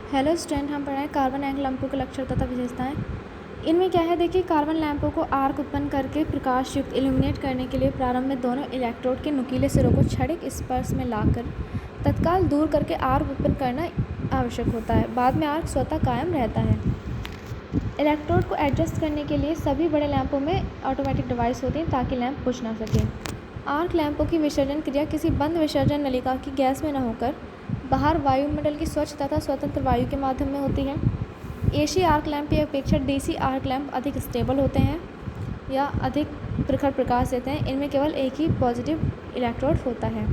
Hello student, हम पढ़ाएं carbon and लैंपों के लक्षण तथा विशेषताएं। इनमें क्या है, देखिए कार्बन लैंपों को आर्क उत्पन्न करके प्रकाश युक्त इल्यूमिनेट करने के लिए प्रारंभ में दोनों इलेक्ट्रोड के नुकीले सिरों को क्षणिक स्पर्श में लाकर तत्काल दूर करके आर्क उत्पन्न करना आवश्यक होता है। बाद में आर्क स्वतः कायम रहता है। इलेक्ट्रोड को एडजस्ट करने के लिए सभी बड़े लैंपों में ऑटोमेटिक डिवाइस होती हैं ताकि लैंप बुझ ना सके। आर्क लैंपों की विसर्जन क्रिया किसी बंद विसर्जन नलिका की गैस में न होकर बाहर वायुमंडल की स्वच्छ तथा स्वतंत्र वायु के माध्यम में होती है। एसी आर्क लैंप की अपेक्षा डीसी आर्क लैंप अधिक स्टेबल होते हैं या अधिक प्रखर प्रकाश देते हैं। इनमें केवल एक ही पॉजिटिव इलेक्ट्रोड होता है।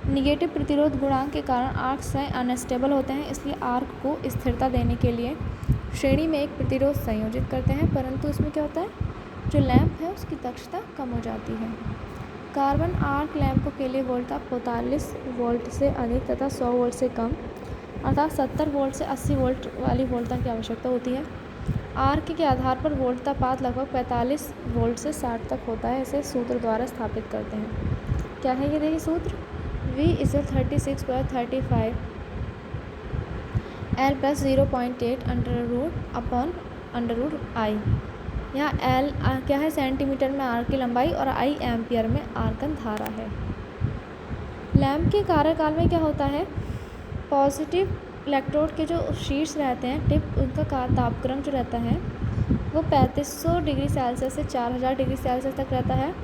निगेटिव प्रतिरोध गुणांक के कारण आर्क स्वयं अनस्टेबल होते हैं, इसलिए आर्क को स्थिरता देने के लिए श्रेणी में एक प्रतिरोध संयोजित करते हैं, परंतु इसमें क्या होता है, जो लैंप है उसकी दक्षता कम हो जाती है। कार्बन आर्क लैंपों के लिए वोल्टता 45 वोल्ट से अधिक तथा 100 वोल्ट से कम अर्थात 70 वोल्ट से 80 वोल्ट वाली वोल्टता की आवश्यकता होती है। आर्क के आधार पर वोल्टता पात लगभग 45 वोल्ट से 60 तक होता है। इसे सूत्र द्वारा स्थापित करते हैं। क्या है ये, देखिए सूत्र V = 36/35 L + 0.8 √/√I। यहाँ L क्या है, सेंटीमीटर में आर्क की लंबाई और I एम्पियर में आर्कन धारा है। लैंप के कार्यकाल में क्या होता है, पॉजिटिव इलेक्ट्रोड के जो शीर्ष रहते हैं, टिप, उनका तापक्रम जो रहता है वो 3500 डिग्री सेल्सियस से 4000 डिग्री सेल्सियस तक रहता है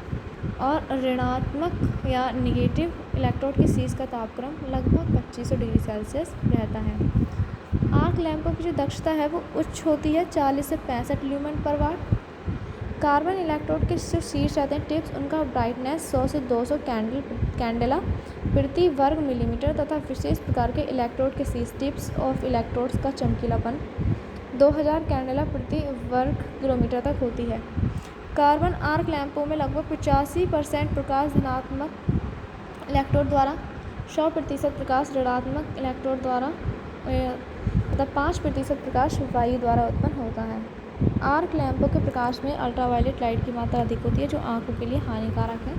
और ऋणात्मक या निगेटिव इलेक्ट्रोड के शीर्ष का तापक्रम लगभग 2500 डिग्री सेल्सियस रहता है। आर्क लैंपों की जो दक्षता है वो उच्च होती है, 40 से 65 ल्यूमेन पर वाट। कार्बन इलेक्ट्रोड के जो शीर्ष रहते हैं, टिप्स, उनका ब्राइटनेस 100 से 200 कैंडेला प्रति वर्ग मिलीमीटर तथा विशेष प्रकार के इलेक्ट्रोड के शीर्ष, टिप्स ऑफ इलेक्ट्रोड्स का चमकीलापन 2000 कैंडेला प्रति वर्ग किलोमीटर तक होती है। कार्बन आर्क लैंपों में लगभग 85% प्रकाश धनात्मक इलेक्ट्रोड द्वारा, 100% प्रकाश ऋणात्मक इलेक्ट्रोड द्वारा तथा 5% प्रकाश वायु द्वारा उत्पन्न होता है। आर्क लैंपों के प्रकाश में अल्ट्रावायलेट लाइट की मात्रा अधिक होती है, जो आंखों के लिए हानिकारक है,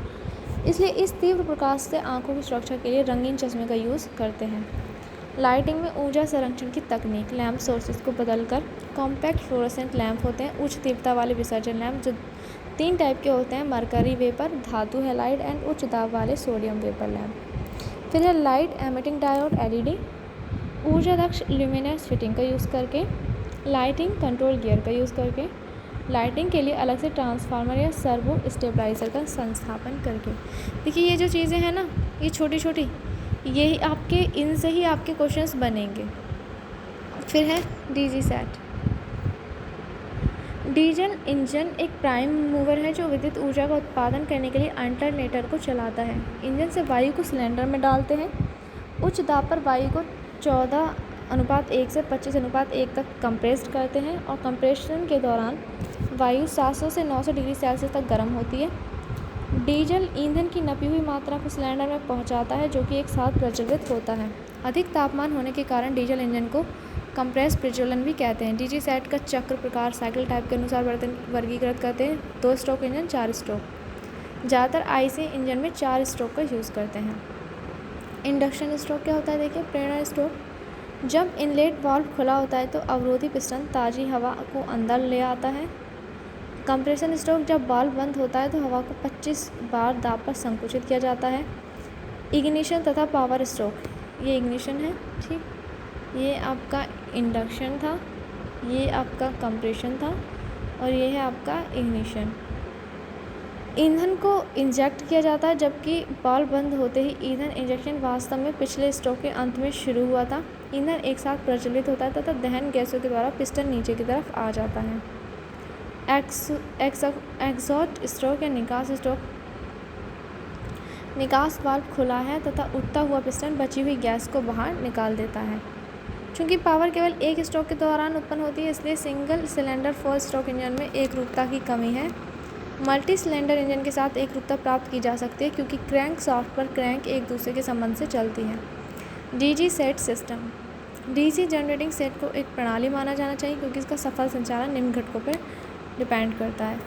इसलिए इस तीव्र प्रकाश से आंखों की सुरक्षा के लिए रंगीन चश्मे का यूज़ करते हैं। लाइटिंग में ऊर्जा संरक्षण की तकनीक, लैंप सोर्सेज को बदलकर कॉम्पैक्ट फ्लोरोसेंट लैंप होते हैं। उच्च तीव्रता वाले विसर्जन लैंप जो 3 टाइप के होते हैं, मरकरी वेपर, धातु हैलाइड एंड उच्च दाब वाले सोडियम वेपर लैंप। फिर है लाइट एमिटिंग डायोड LED, ऊर्जा दक्ष ल्यूमिनेंस फिटिंग का यूज़ करके, लाइटिंग कंट्रोल गियर का यूज़ करके, लाइटिंग के लिए अलग से ट्रांसफार्मर या सर्वो स्टेबलाइजर का संस्थापन करके। देखिए ये जो चीज़ें हैं ना, ये छोटी छोटी, यही आपके, इनसे ही आपके क्वेश्चंस बनेंगे। फिर है DG सेट। डीजल इंजन एक प्राइम मूवर है जो विद्युत ऊर्जा का उत्पादन करने के लिए अल्टरनेटर को चलाता है। इंजन से वायु को सिलेंडर में डालते हैं। उच्च दाब पर वायु को 14:1 से 25:1 तक कंप्रेस्ड करते हैं और कंप्रेशन के दौरान वायु 700 से 900 डिग्री सेल्सियस तक गर्म होती है। डीजल ईंधन की नपी हुई मात्रा को सिलेंडर में पहुंचाता है, जो कि एक साथ प्रज्वलित होता है। अधिक तापमान होने के कारण डीजल इंजन को कंप्रेस प्रज्वलन भी कहते हैं। DG सेट का चक्र प्रकार साइकिल टाइप के अनुसार वर्गीकृत करते हैं। 2 स्ट्रोक इंजन, 4 स्ट्रोक। ज़्यादातर IC इंजन में 4 स्ट्रोक का यूज़ करते हैं। इंडक्शन स्ट्रोक क्या होता है, देखिए प्रेरणा स्ट्रोक। जब इनलेट वाल्व खुला होता है तो अवरोधी पिस्टन ताज़ी हवा को अंदर ले आता है। कंप्रेशन स्ट्रोक, जब वाल्व बंद होता है तो हवा को 25 बार दाब पर संकुचित किया जाता है। इग्निशन तथा पावर स्ट्रोक, ये इग्निशन है, ठीक, ये आपका इंडक्शन था, ये आपका कंप्रेशन था और ये है आपका इग्निशन। ईंधन को इंजेक्ट किया जाता है, जबकि वाल्व बंद होते ही ईंधन इंजेक्शन वास्तव में पिछले स्ट्रोक के अंत में शुरू हुआ था। ईंधन एक साथ प्रज्वलित होता है तथा दहन गैसों के द्वारा पिस्टन नीचे की तरफ आ जाता है। एग्जॉस्ट स्ट्रोक या निकास स्ट्रोक, निकास वाल्व खुला है तथा उठता हुआ पिस्टन बची हुई गैस को बाहर निकाल देता है। चूँकि पावर केवल एक स्ट्रोक के दौरान उत्पन्न होती है, इसलिए सिंगल सिलेंडर 4 स्ट्रोक इंजन में एक रूपता की कमी है। मल्टी सिलेंडर इंजन के साथ एक रूपता प्राप्त की जा सकती है, क्योंकि क्रैंक सॉफ्ट पर क्रैंक एक दूसरे के संबंध से चलती हैं। DG set system, DC generating set को एक प्रणाली माना जाना चाहिए, क्योंकि इसका सफल संचालन निम्न घटकों पर डिपेंड करता है।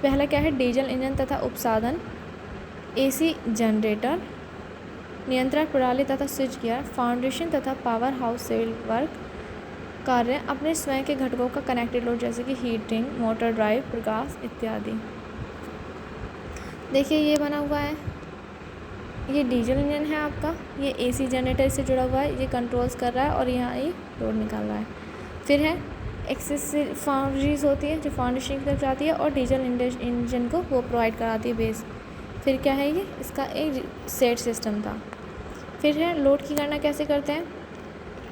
पहला क्या है, डीजल इंजन तथा उपसाधन, AC जनरेटर, नियंत्रण प्रणाली तथा स्विच गियर, फाउंडेशन तथा पावर हाउस सिविल वर्क, कार्य अपने स्वयं के घटकों का कनेक्टेड लोड जैसे कि हीटिंग, मोटर ड्राइव, प्रकाश इत्यादि। देखिए ये बना हुआ है, ये डीजल इंजन है आपका, ये एसी जनरेटर से जुड़ा हुआ है, ये कंट्रोल्स कर रहा है और यहाँ ये लोड निकाल रहा है। फिर है एक्सेसरी फाउंड्रीज होती है जो फाउंडेशन की तरफ जाती है और डीजल इंजन को वो प्रोवाइड कराती है बेस। फिर क्या है ये, इसका एक सेट सिस्टम था। फिर है लोड की गणना कैसे करते हैं।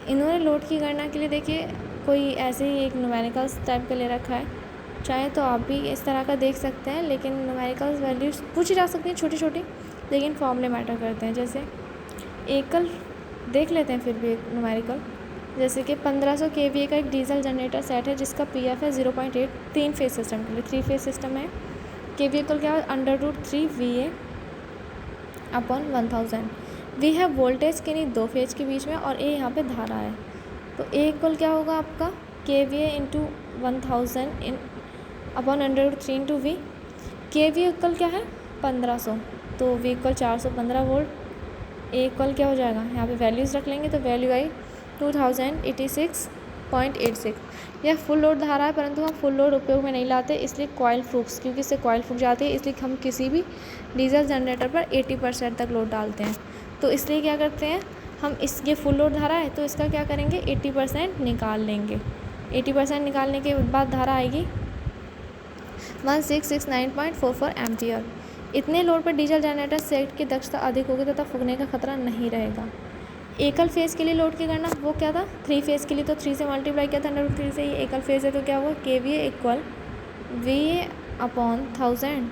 इन्होंने लोड की गणना के लिए देखिए कोई ऐसे ही एक न्यूमेरिकल्स टाइप का ले रखा है, चाहे तो आप भी इस तरह का देख सकते हैं, लेकिन न्यूमेरिकल्स वैल्यूज पूछी जा सकती हैं छोटी छोटी, लेकिन फॉर्मूले मैटर करते हैं। जैसे एकल देख लेते हैं फिर भी एक न्यूमेरिकल, जैसे कि 1500 kVA का एक डीजल जनरेटर सेट है जिसका PF है 0.8, 3 फेज सिस्टम के लिए, 3 फेज सिस्टम है। KVA इक्वल क्या है, √3 VA अपॉन 1000। V है वोल्टेज के नहीं 2 फेज के बीच में, और A यहाँ पे धारा है, तो A इक्वल क्या होगा आपका KVA इंटू 1000 इन upon √3 into V। KVA equal क्या है 1500, तो V equal 415 volt. A equal क्या हो जाएगा, यहाँ पे वैल्यूज़ रख लेंगे तो वैल्यू आई 2086.86। यह फुल लोड धारा है, परंतु हम फुल लोड उपयोग में नहीं लाते, इसलिए कॉइल फूक्स, क्योंकि इससे कॉइल फूक जाती है, इसलिए हम किसी भी डीजल जनरेटर पर 80% तक लोड डालते हैं। तो इसलिए क्या करते हैं हम, ये फुल लोड धारा है तो इसका क्या करेंगे 80% निकाल लेंगे। 80% निकालने के बाद धारा आएगी 1669.44 एम्पियर। इतने लोड पर डीजल जनरेटर सेट की दक्षता अधिक होगी तथा फूकने का खतरा नहीं रहेगा। एकल फेज़ के लिए लोड की गणना वो क्या था, 3 फेज़ के लिए तो 3 से मल्टीप्लाई किया था √3 से, ये एकल फेज़ है तो क्या हुआ KVA इक्वल VA अपॉन 1000,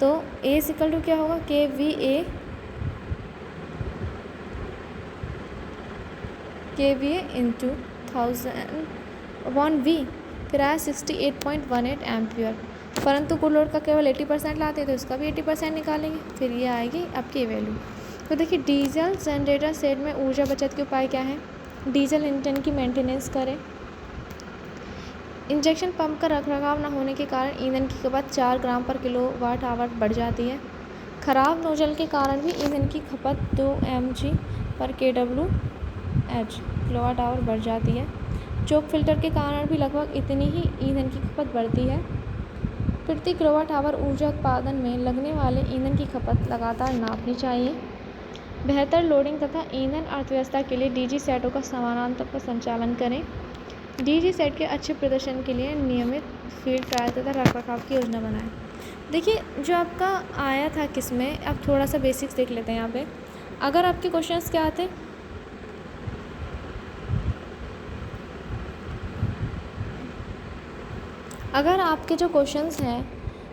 तो A इक्वल टू क्या होगा KVA इंटू 1000 अपॉन V, फिर आया 68.18 एम्पियर। परंतु कुल लोड का केवल 80% लाते हैं तो इसका भी 80% निकालेंगे, फिर ये आएगी आपकी वैल्यू। तो देखिए डीजल जनरेटर सेट में ऊर्जा बचत के उपाय क्या हैं। डीजल इंजन की मेंटेनेंस करें। इंजेक्शन पंप का रखरखाव न होने के कारण ईंधन की खपत 4 ग्राम पर किलोवाट आवर बढ़ जाती है। खराब नोजल के कारण भी ईंधन की खपत 2 mg पर kWh किलोवाट आवर बढ़ जाती है। चोक फिल्टर के कारण भी लगभग इतनी ही ईंधन की खपत बढ़ती है। प्रति किलोवाट आवर ऊर्जा उत्पादन में लगने वाले ईंधन की खपत लगातार नापनी चाहिए। बेहतर लोडिंग तथा ईंधन अर्थव्यवस्था के लिए DG सेटों का समानांतर संचालन करें। DG सेट के अच्छे प्रदर्शन के लिए नियमित फील्ड ट्रायल तथा रखरखाव की योजना बनाएं। देखिए जो आपका आया था किसमें, अब थोड़ा सा बेसिक्स देख लेते हैं यहाँ पे। अगर आपके क्वेश्चंस क्या आते, अगर आपके जो क्वेश्चंस हैं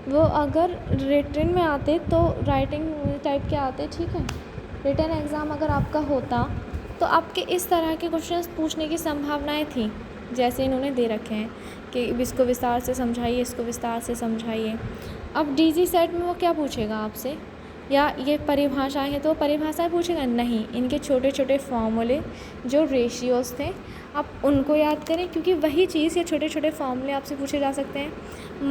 वो अगर रिटन में आते तो राइटिंग टाइप के आते, ठीक है। रिटन एग्ज़ाम अगर आपका होता तो आपके इस तरह के क्वेश्चंस पूछने की संभावनाएं थी, जैसे इन्होंने दे रखे हैं कि इसको विस्तार से समझाइए, इसको विस्तार से समझाइए। अब DG सेट में वो क्या पूछेगा आपसे, या ये परिभाषाएं हैं तो परिभाषाएं पूछेगा नहीं, इनके छोटे छोटे फॉर्मूले जो रेशियोज़ थे आप उनको याद करें, क्योंकि वही चीज़ या छोटे छोटे फॉर्मूले आपसे पूछे जा सकते हैं।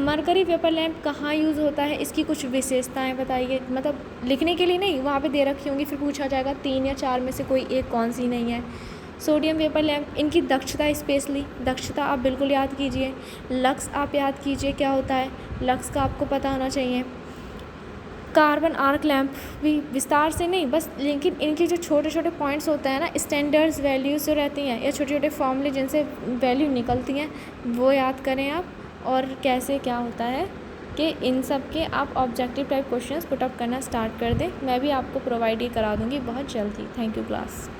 मरकरी वेपर लैंप कहाँ यूज़ होता है, इसकी कुछ विशेषताएं बताइए, मतलब लिखने के लिए नहीं, वहाँ पे दे रखी होंगी, फिर पूछा जाएगा 3 या 4 में से कोई एक कौन सी नहीं है। सोडियम वेपर लैंप, इनकी दक्षता, स्पेशली दक्षता आप बिल्कुल याद कीजिए। लक्स आप याद कीजिए क्या होता है, लक्स का आपको पता होना चाहिए। कार्बन आर्क लैंप भी विस्तार से नहीं बस, लेकिन इनके जो छोटे छोटे पॉइंट्स होते हैं ना, स्टैंडर्ड्स वैल्यूज़ जो रहती हैं या छोटे छोटे फॉर्मूले जिनसे वैल्यू निकलती हैं वो याद करें आप। और कैसे क्या होता है कि इन सब के आप ऑब्जेक्टिव टाइप क्वेश्चंस पुटअप करना स्टार्ट कर दें। मैं भी आपको प्रोवाइड ही करा दूँगी बहुत जल्दी। Thank you class.